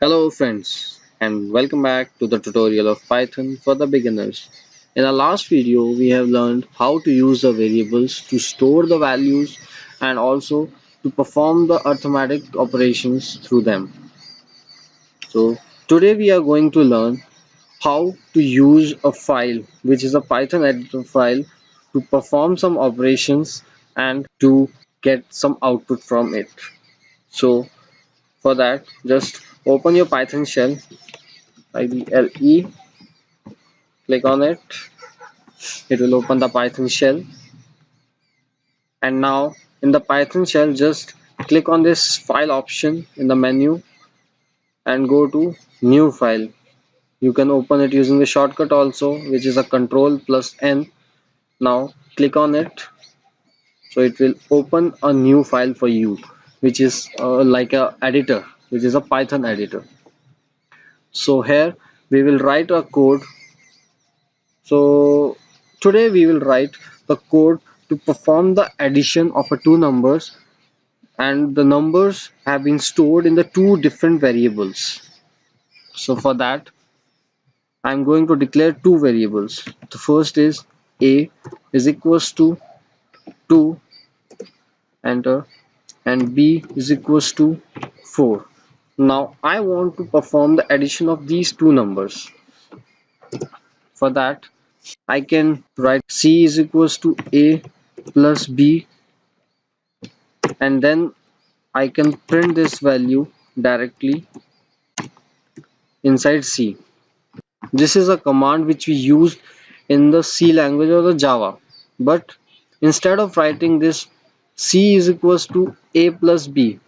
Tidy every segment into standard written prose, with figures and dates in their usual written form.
Hello friends and welcome back to the tutorial of Python for the beginners. In our last video we have learned how to use the variables to store the values and also to perform the arithmetic operations through them. So today we are going to learn how to use a file which is a Python editor file to perform some operations and to get some output from it. So for that just open your Python shell IDLE, click on it. It will open the Python shell, and now in the Python shell just click on this file option in the menu and go to new file. You can open it using the shortcut also, which is a control plus N. Now click on it, so it will open a new file for you, which is like a editor, which is a Python editor. So here we will write a code. So today we will write the code to perform the addition of two numbers, and the numbers have been stored in the two different variables. So for that I'm going to declare two variables. The first is a is equals to 2, enter, and b is equals to 4. Now I want to perform the addition of these two numbers. For that I can write c is equals to a plus b, and then I can print this value directly inside C. This is a command which we use in the C language or the Java, but instead of writing this C is equals to A plus B,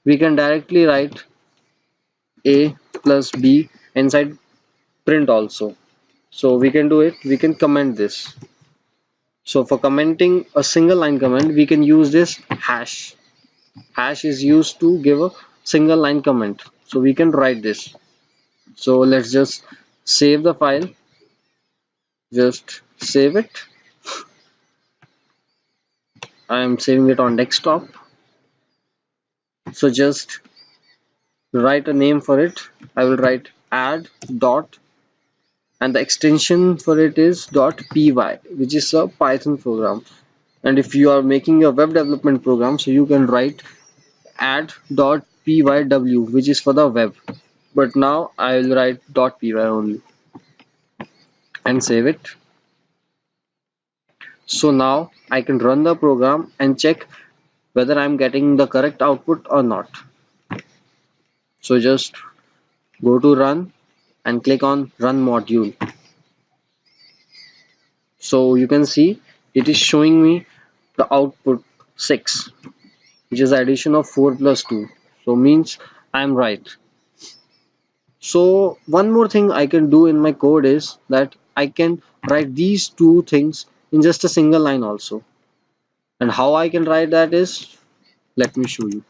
we can directly write A plus B inside print also. So we can do it, we can comment this. So for commenting a single line comment, we can use this hash. Hash is used to give a single line comment. So we can write this. So let's just save the file, just save it. I am saving it on desktop. So just write a name for it. I will write add dot, and the extension for it is .py, which is a Python program. And if you are making a web development program, so you can write add.pyw, which is for the web. But now I will write .py only and save it. So now I can run the program and check whether I'm getting the correct output or not. So just go to run and click on run module. So you can see it is showing me the output 6, which is the addition of 4 plus 2. So means I'm right. So one more thing I can do in my code is that I can write these two things in just a single line also. And how I can write that is, let me show you.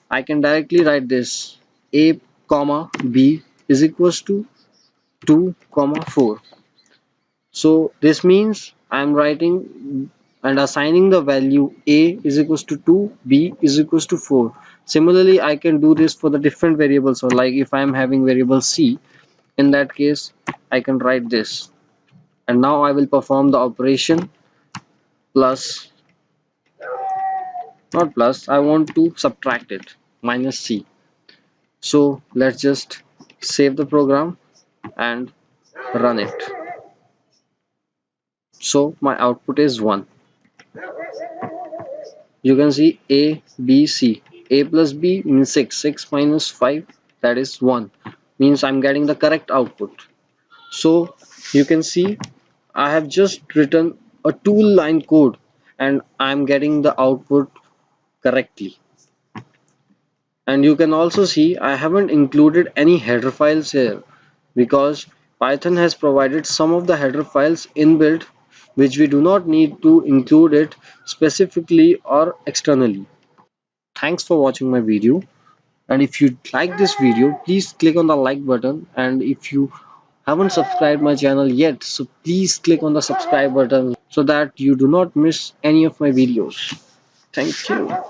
I can directly write this a comma b is equals to 2 comma 4. So this means I'm writing and assigning the value a is equals to 2, b is equals to 4. Similarly I can do this for the different variables. So like if I'm having variable c, in that case I can write this, and now I will perform the operation plus, not plus, I want to subtract it, minus c. So let's just save the program and run it. So my output is 1. You can see a b c. A plus b means 6. 6 minus 5, that is 1, means I'm getting the correct output. So you can see I have just written a 2-line code and I'm getting the output correctly. And you can also see I haven't included any header files here, because Python has provided some of the header files inbuilt, which we do not need to include it specifically or externally. Thanks for watching my video, and if you like this video, please click on the like button, and if you haven't subscribed my channel yet, so please click on the subscribe button so that you do not miss any of my videos. Thank you.